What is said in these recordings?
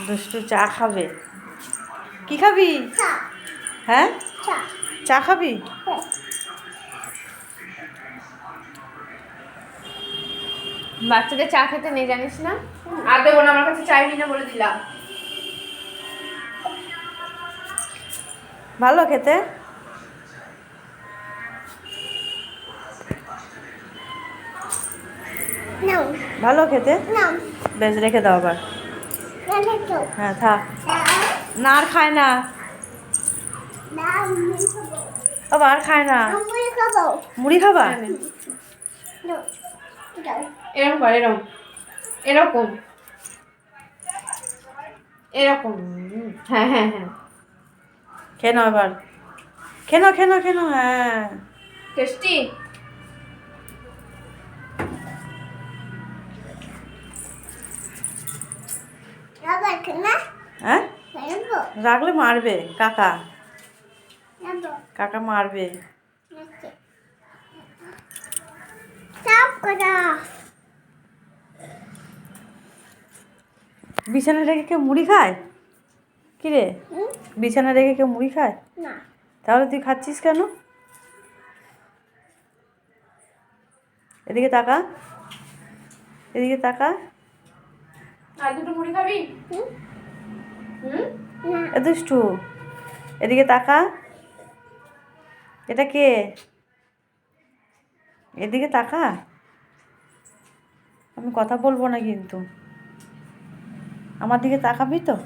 দুষ্টু চা খাবে। কি খাবি? হ্যাঁ, চা খাবি? বাচ্চাদের চা খেতে নেই জানিস না? আর দেবো না, আমার কাছে চাইবি না বলে দিলাম। ভালো খেতে? ভালো খেতে? বেশ, রেখে দাও আবার। হ্যাঁ, থাক। না, আর খায় না। বাবা আর খায় না। মুড়ি খাবা? এরকম কর, এরকম এরকম এরকম। হ্যাঁ হ্যাঁ হ্যাঁ, খেয়ে নাও এবার। খেয়ে নাও। হ্যাঁ, টেস্টি। হ্যাঁ, রাখলে মারবে কাকা। কাকা মারবে। বিছানা রেখে কেউ মুড়ি খায়? কি রে, বিছানা রেখে কেউ মুড়ি খায়? তাহলে তুই খাচ্ছিস কেন? এদিকে তাকা, এদিকে তাকা। আর দুটো মুড়ি খাবি? এ দুষ্টু, এদিকে তাকা। এটা কে? এদিকে তাকা। আমি কথা বলবো না কিন্তু, আমার দিকে তাকাবি তো?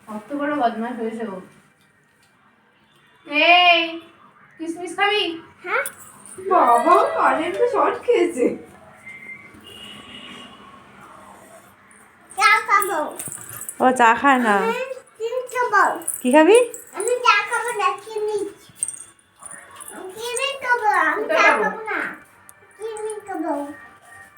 কত বড় বদমাশ হয়েছে ও। এই কিসমিস খাবি? হ্যাঁ বাবা, কারেন্ট তো শর্ট খেয়েছে। ও চা খায় না। কি খাবি? আমি চা খাবো না, চিনি খাবো।